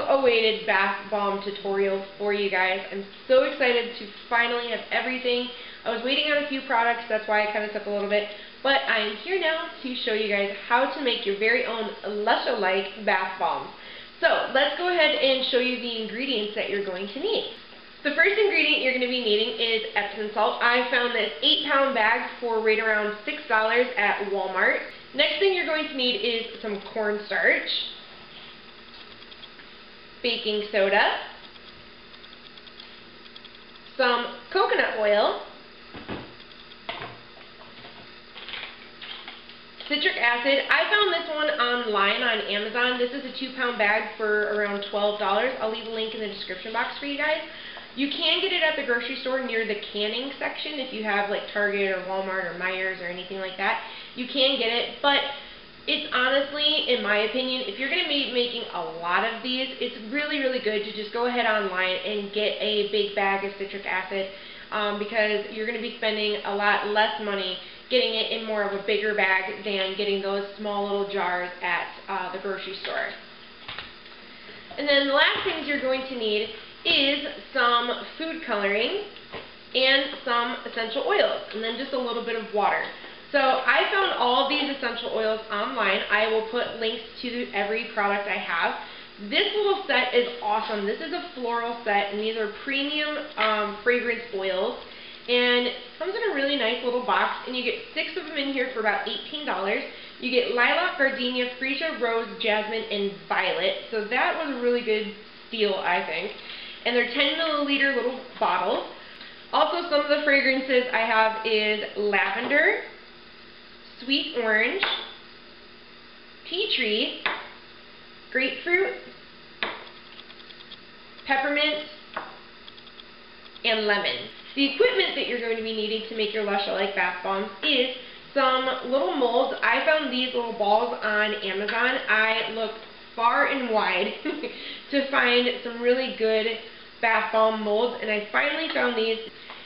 awaited bath bomb tutorial for you guys. I'm so excited to finally have everything. I was waiting on a few products, that's why it kind of took a little bit, but I'm here now to show you guys how to make your very own Lush-a-Like bath bombs. So let's go ahead and show you the ingredients that you're going to need. The first ingredient you're going to be needing is Epsom salt. I found this 8-pound bag for right around $6 at Walmart. Next thing you're going to need is some cornstarch, baking soda, some coconut oil, citric acid. I found this one online on Amazon. This is a 2-pound bag for around $12. I'll leave a link in the description box for you guys. You can get it at the grocery store near the canning section if you have like Target or Walmart or Myers or anything like that. You can get it, but it's honestly, in my opinion, if you're going to be making a lot of these, it's really, really good to just go ahead online and get a big bag of citric acid because you're going to be spending a lot less money getting it in more of a bigger bag than getting those small little jars at the grocery store. And then the last things you're going to need is some food coloring and some essential oils, and then just a little bit of water. So I found all of these essential oils online. I will put links to every product I have. This little set is awesome. This is a floral set, and these are premium fragrance oils. And it comes in a really nice little box, and you get 6 of them in here for about $18. You get lilac, gardenia, freesia, rose, jasmine, and violet. So that was a really good steal, I think. And they're 10-milliliter little bottles. Also, some of the fragrances I have is lavender, sweet orange, tea tree, grapefruit, peppermint, and lemon. The equipment that you're going to be needing to make your Lush-a-Like bath bombs is some little molds. I found these little balls on Amazon. I looked far and wide to find some really good bath bomb molds, and I finally found these.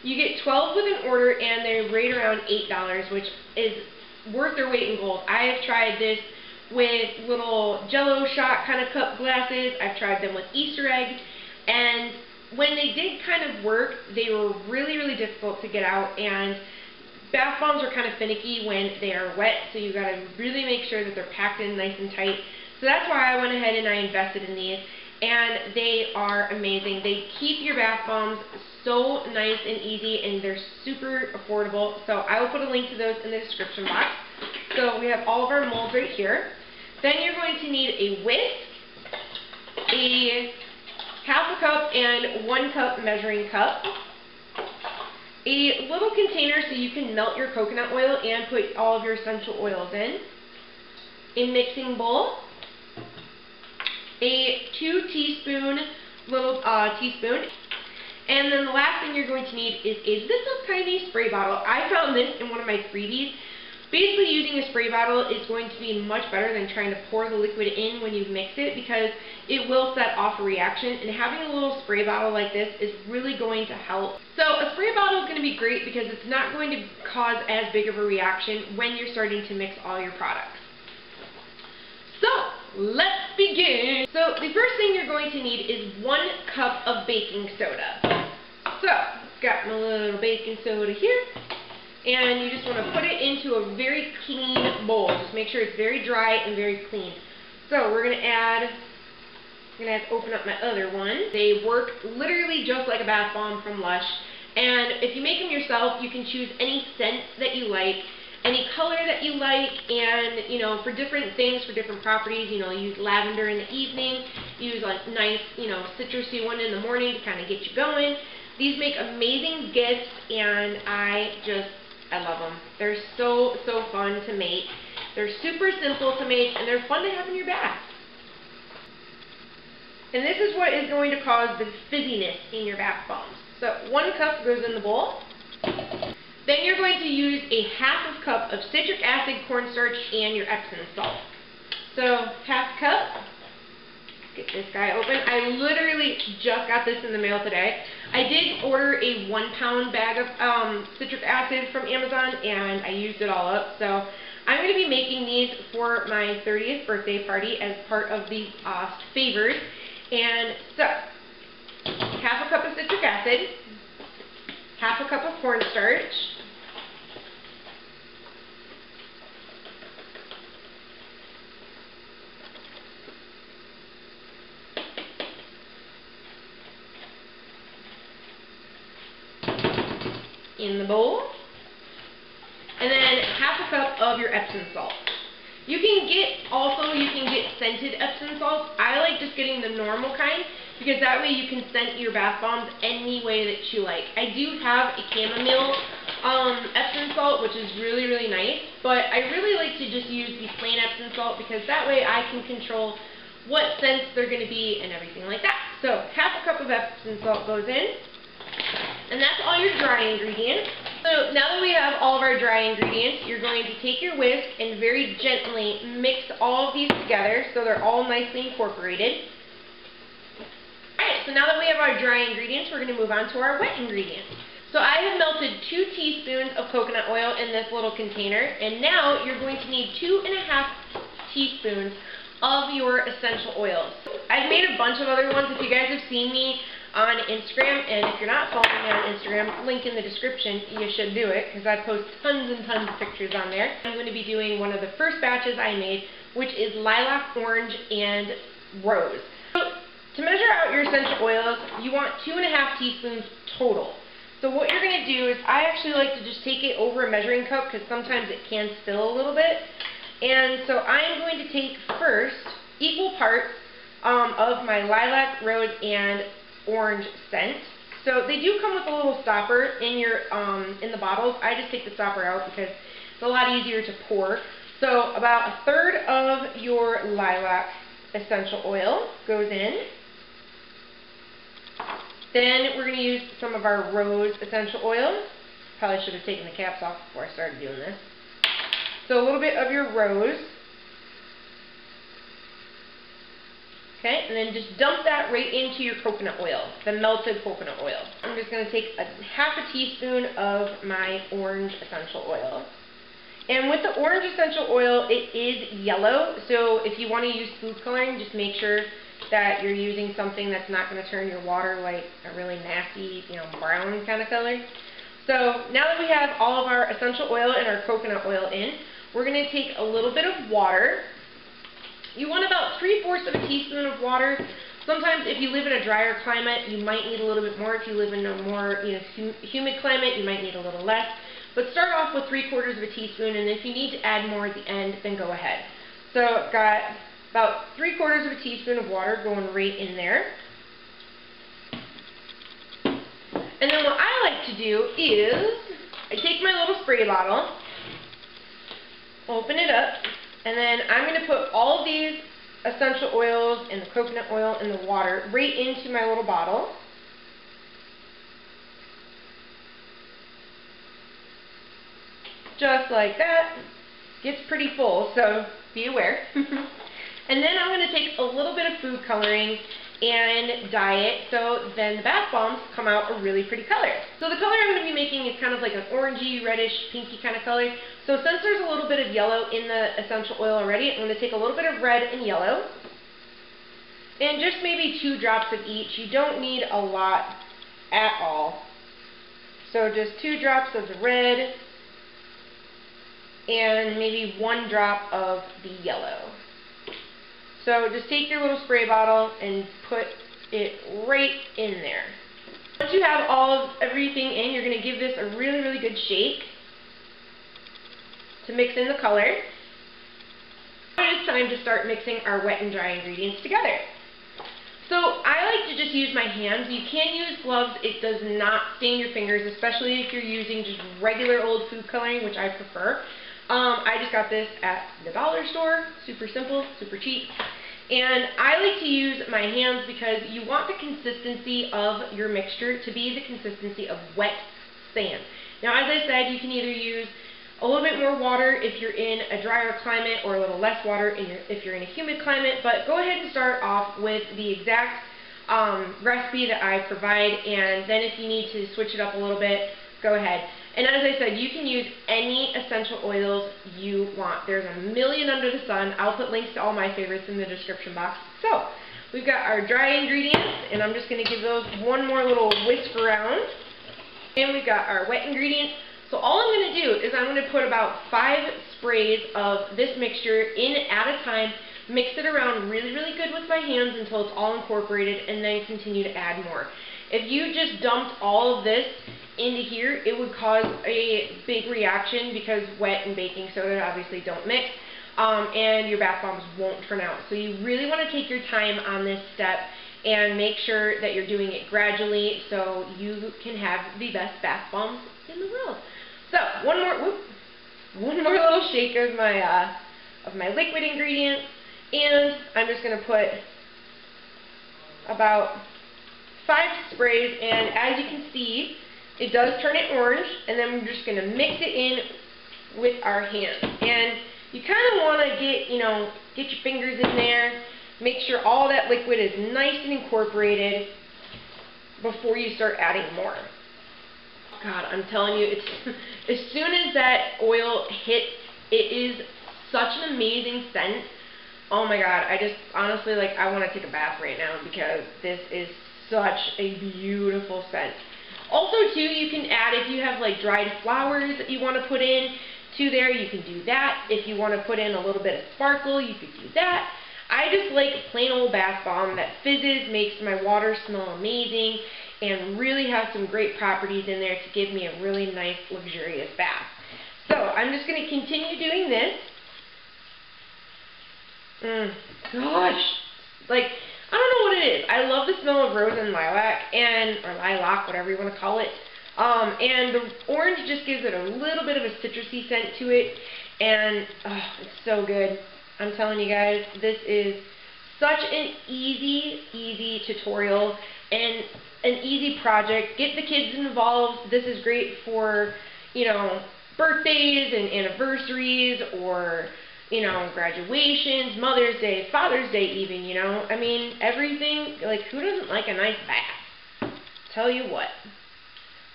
You get 12 with an order, and they're right around $8, which is worth their weight in gold. I have tried this with little Jello shot kind of cup glasses. I've tried them with Easter eggs, and when they did kind of work, they were really, really difficult to get out, and bath bombs are kind of finicky when they are wet, so you got to really make sure that they're packed in nice and tight. So that's why I went ahead and I invested in these, and they are amazing. They keep your bath bombs so nice and easy, and they're super affordable. So I will put a link to those in the description box. So we have all of our molds right here. Then you're going to need a whisk, a half a cup and 1 cup measuring cup, a little container so you can melt your coconut oil and put all of your essential oils in, a mixing bowl, a 2-teaspoon little teaspoon, and then the last thing you're going to need is a little tiny spray bottle. I found this in one of my freebies. Basically, using a spray bottle is going to be much better than trying to pour the liquid in when you mix it, because it will set off a reaction, and having a little spray bottle like this is really going to help. So a spray bottle is going to be great because it's not going to cause as big of a reaction when you're starting to mix all your products. So let's begin. So the first thing you're going to need is 1 cup of baking soda. So got my little baking soda here, and you just want to put it into a very clean bowl. Just make sure it's very dry and very clean. So we're going to have to open up my other one. They work literally just like a bath bomb from Lush, and if you make them yourself, you can choose any scent that you like, any color that you like, and you know, for different things, for different properties, you know, use lavender in the evening, use like nice, you know, citrusy one in the morning to kind of get you going. These make amazing gifts, and I love them. They're so fun to make. They're super simple to make, and they're fun to have in your bath. And this is what is going to cause the fizziness in your bath bombs. So 1 cup goes in the bowl. Then you're going to use a half cup of citric acid, cornstarch, and your Epsom salt. So half cup. Get this guy open. I literally just got this in the mail today. I did order a 1-pound bag of citric acid from Amazon, and I used it all up. So I'm going to be making these for my 30th birthday party as part of the favors. And so, half a cup of citric acid, half a cup of cornstarch, in the bowl, and then half a cup of your Epsom salt. You can get scented Epsom salts. I like just getting the normal kind because that way you can scent your bath bombs any way that you like. I do have a chamomile Epsom salt, which is really, really nice, but I really like to just use the plain Epsom salt because that way I can control what scents they're going to be and everything like that. So half a cup of Epsom salt goes in, and that's all your dry ingredients. So now that we have all of our dry ingredients, you're going to take your whisk and very gently mix all of these together so they're all nicely incorporated. Alright, so now that we have our dry ingredients, we're going to move on to our wet ingredients. So I have melted 2 teaspoons of coconut oil in this little container, and now you're going to need 2.5 teaspoons of your essential oils. I've made a bunch of other ones. If you guys have seen me on Instagram, and if you're not following me on Instagram, link in the description, you should do it, because I post tons and tons of pictures on there. I'm going to be doing one of the first batches I made, which is lilac, orange, and rose. So, to measure out your essential oils, you want 2.5 teaspoons total. So what you're going to do is, I actually like to just take it over a measuring cup, because sometimes it can spill a little bit. And so I'm going to take first equal parts of my lilac, rose, and orange scent. So they do come with a little stopper in your in the bottles. I just take the stopper out because it's a lot easier to pour. So about 1/3 of your lilac essential oil goes in. Then we're going to use some of our rose essential oil. Probably should have taken the caps off before I started doing this. So a little bit of your rose. Okay, and then just dump that right into your coconut oil, the melted coconut oil. I'm just going to take half a teaspoon of my orange essential oil. And with the orange essential oil, it is yellow, so if you want to use food coloring, just make sure that you're using something that's not going to turn your water like a really nasty, brown kind of color. So now that we have all of our essential oil and our coconut oil in, we're going to take a little bit of water. You want about 3/4 of a teaspoon of water. Sometimes if you live in a drier climate, you might need a little bit more. If you live in a more humid climate, you might need a little less. But start off with 3/4 of a teaspoon, and if you need to add more at the end, then go ahead. So I've got about 3/4 of a teaspoon of water going right in there. And then what I like to do is, I take my little spray bottle, open it up, and then I'm going to put all of these essential oils and the coconut oil and the water right into my little bottle. Just like that. Gets pretty full, so be aware. And then I'm going to take a little bit of food coloring and dye it so then the bath bombs come out a really pretty color. So the color I'm going to be making is kind of like an orangey, reddish, pinky kind of color. So since there's a little bit of yellow in the essential oil already, I'm going to take a little bit of red and yellow. And just maybe 2 drops of each. You don't need a lot at all. So just 2 drops of the red and maybe 1 drop of the yellow. So just take your little spray bottle and put it right in there. Once you have everything in, you're going to give this a really, really good shake to mix in the color. Now it's time to start mixing our wet and dry ingredients together. So I like to just use my hands. You can use gloves. It does not stain your fingers, especially if you're using just regular old food coloring, which I prefer. I just got this at the dollar store. Super simple, super cheap. And I like to use my hands because you want the consistency of your mixture to be the consistency of wet sand. Now, as I said, you can either use a little bit more water if you're in a drier climate or a little less water if you're in a humid climate, but go ahead and start off with the exact recipe that I provide, and then if you need to switch it up a little bit, go ahead. And as I said, you can use any essential oils you want. There's a million under the sun. I'll put links to all my favorites in the description box. So, we've got our dry ingredients, and I'm just going to give those one more little whisk around. And we've got our wet ingredients. So all I'm going to do is I'm going to put about 5 sprays of this mixture in at a time, mix it around really, really good with my hands until it's all incorporated, and then continue to add more. If you just dumped all of this into here, it would cause a big reaction because wet and baking soda obviously don't mix, and your bath bombs won't turn out. So you really want to take your time on this step and make sure that you're doing it gradually so you can have the best bath bombs in the world. So one more little shake of my liquid ingredients, and I'm just going to put about 5 sprays, and as you can see, it does turn it orange, and then we're just going to mix it in with our hands. And you kind of want to get your fingers in there, make sure all that liquid is nice and incorporated before you start adding more. God, I'm telling you, it's as soon as that oil hits, it is such an amazing scent. Oh my God, I just honestly, like, I want to take a bath right now because this is such a beautiful scent. Also too, you can add, if you have like dried flowers that you want to put in to there, you can do that. If you want to put in a little bit of sparkle, you could do that. I just like a plain old bath bomb that fizzes, makes my water smell amazing, and really has some great properties in there to give me a really nice, luxurious bath. So I'm just going to continue doing this. Gosh, like, I don't know what it is. I love the smell of rose and lilac, or lilac, whatever you want to call it. And the orange just gives it a little bit of a citrusy scent to it, and it's so good. I'm telling you guys, this is such an easy tutorial and an easy project. Get the kids involved. This is great for, birthdays and anniversaries, or graduations, Mother's Day, Father's Day even, I mean, everything. Like, who doesn't like a nice bath? Tell you what.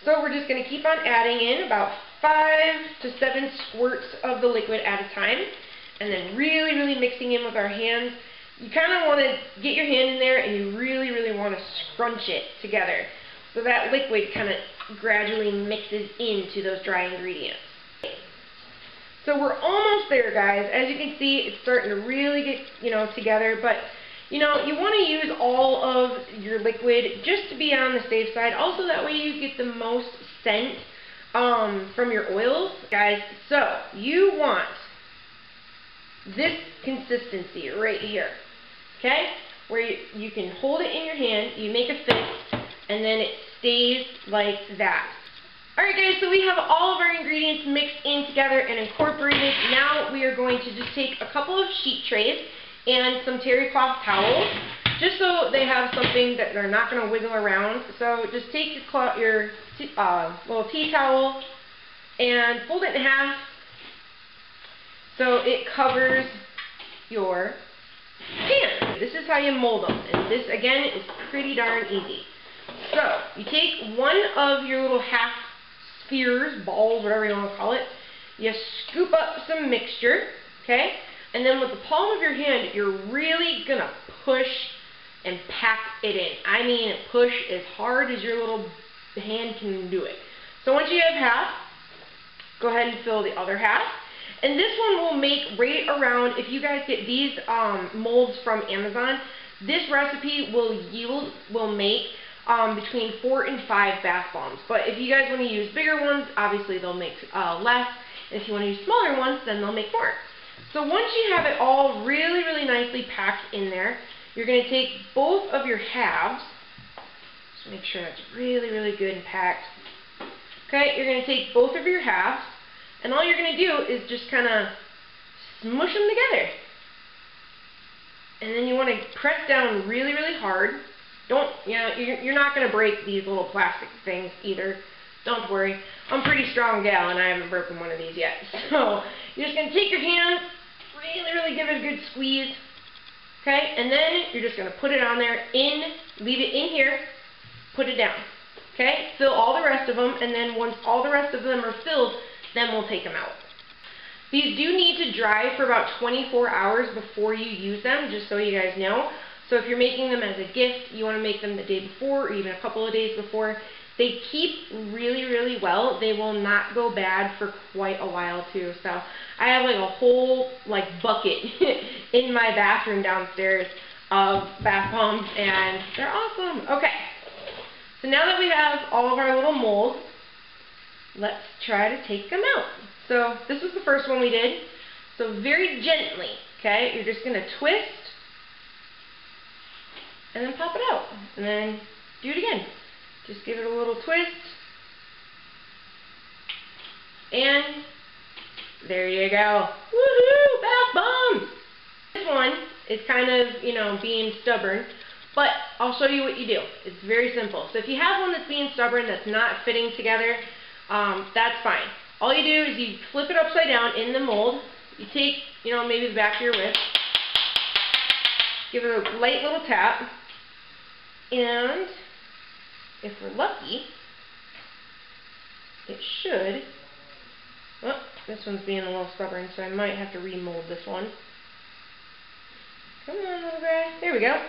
So we're just going to keep on adding in about 5 to 7 squirts of the liquid at a time, and then really, really mixing in with our hands. You kind of want to get your hand in there, and you really, really want to scrunch it together so that liquid kind of gradually mixes into those dry ingredients. So we're almost there, guys. As you can see, it's starting to really get, together, but, you want to use all of your liquid just to be on the safe side. Also, that way you get the most scent from your oils, guys. So you want this consistency right here, okay? Where you can hold it in your hand, you make a fist, and then it stays like that. Alright guys, so we have all of our ingredients mixed in together and incorporated. Now we are going to just take a couple of sheet trays and some terry cloth towels, just so they have something that they're not going to wiggle around. So just take your little tea towel and fold it in half so it covers your pan. This is how you mold them, and this again is pretty darn easy. So you take one of your little half spheres, balls, whatever you want to call it, you scoop up some mixture, okay, and then with the palm of your hand, you're really going to push and pack it in. I mean, push as hard as your little hand can do it. So once you have half, go ahead and fill the other half. And this one will make right around, if you guys get these molds from Amazon, this recipe will make between 4 and 5 bath bombs. But if you guys want to use bigger ones, obviously they'll make less. And if you want to use smaller ones, then they'll make more. So once you have it all really, really nicely packed in there, you're going to take both of your halves. Just make sure that's really, really good and packed. Okay, you're going to take both of your halves, and all you're going to do is just kind of smush them together. And then you want to press down really, really hard. You're not going to break these little plastic things either. Don't worry. I'm a pretty strong gal, and I haven't broken one of these yet. So you're just going to take your hands, really, really give it a good squeeze. Okay, and then you're just going to put it on there, leave it in here, put it down. Okay, fill all the rest of them, and then once all the rest of them are filled, then we'll take them out. These do need to dry for about 24 hours before you use them, just so you guys know. So if you're making them as a gift, you want to make them the day before or even a couple of days before. They keep really, really well. They will not go bad for quite a while too. So I have like a whole like bucket in my bathroom downstairs of bath bombs, and they're awesome. Okay, so now that we have all of our little molds, let's try to take them out. So this was the first one we did. So very gently, okay, you're just going to twist and then pop it out. And then do it again. Just give it a little twist. And there you go. Woohoo! Bath bombs! This one is kind of, you know, being stubborn, but I'll show you what you do. It's very simple. So if you have one that's being stubborn, that's not fitting together, that's fine. All you do is you flip it upside down in the mold. You take, you know, maybe the back of your wrist, give it a light little tap, and if we're lucky, it should. Oh, this one's being a little stubborn, so I might have to remold this one. Come on, little guy. There we go.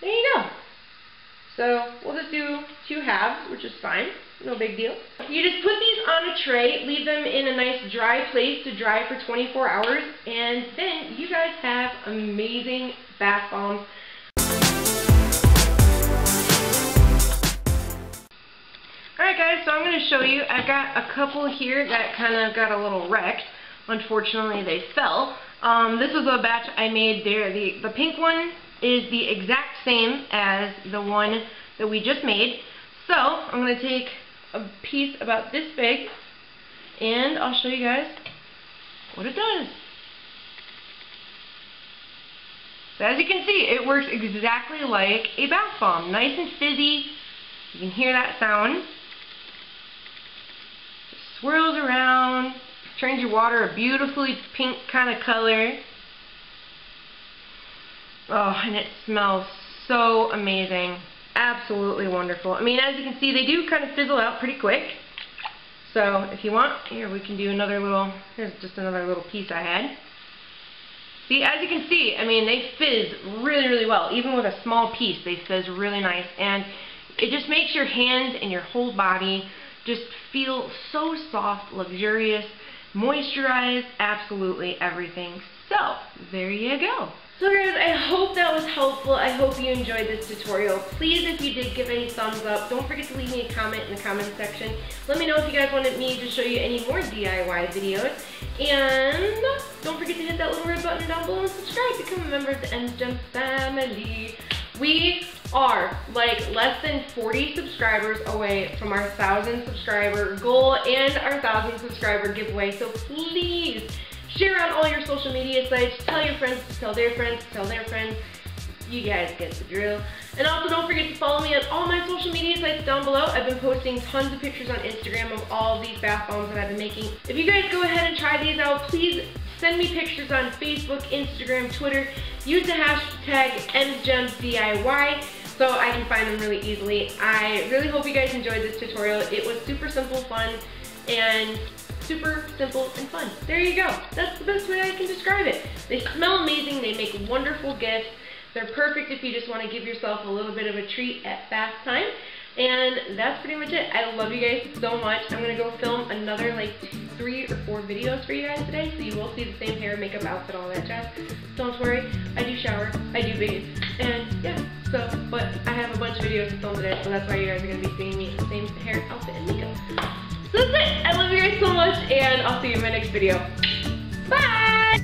There you go. So we'll just do 2 halves, which is fine. No big deal. You just put these on a tray, leave them in a nice dry place to dry for 24 hours, and then you guys have amazing bath bombs. Alright guys, so I'm going to show you. I've got a couple here that kind of got a little wrecked. Unfortunately, they fell. This was a batch I made there. The pink one is the exact same as the one that we just made. So I'm going to take a piece about this big, and I'll show you guys what it does. So as you can see, it works exactly like a bath bomb. Nice and fizzy. You can hear that sound. Just swirls around, turns your water a beautifully pink kind of color. Oh, and it smells so amazing. Absolutely wonderful. I mean, as you can see, they do kind of fizzle out pretty quick. So if you want, here we can do another little, here's just another little piece I had. See, as you can see, I mean, they fizz really, really well. Even with a small piece, they fizz really nice. And it just makes your hands and your whole body just feel so soft, luxurious, moisturized, absolutely everything. So, there you go. So guys, I hope that was helpful. I hope you enjoyed this tutorial. Please, if you did, give any thumbs up. Don't forget to leave me a comment in the comment section. Let me know if you guys wanted me to show you any more DIY videos. And don't forget to hit that little red button down below and subscribe. Become a member of the Gems family. We are like less than 40 subscribers away from our 1,000 subscriber goal and our 1,000 subscriber giveaway. So please, share on all your social media sites, tell your friends to tell their friends to tell their friends. You guys get the drill. And also don't forget to follow me on all my social media sites down below. I've been posting tons of pictures on Instagram of all of these bath bombs that I've been making. If you guys go ahead and try these out, please send me pictures on Facebook, Instagram, Twitter. Use the hashtag EmsGemsDIY so I can find them really easily. I really hope you guys enjoyed this tutorial. It was super simple, fun, and super simple and fun. There you go. That's the best way I can describe it. They smell amazing. They make wonderful gifts. They're perfect if you just want to give yourself a little bit of a treat at bath time. And that's pretty much it. I love you guys so much. I'm going to go film another like 3 or 4 videos for you guys today, so you will see the same hair, makeup, outfit, all that jazz. Don't worry. I do shower. I do bathe. And yeah, so, but I have a bunch of videos to film today, so that's why you guys are going to be seeing me in the same hair, outfit, and makeup. So that's it. I love you guys so much, and I'll see you in my next video. Bye!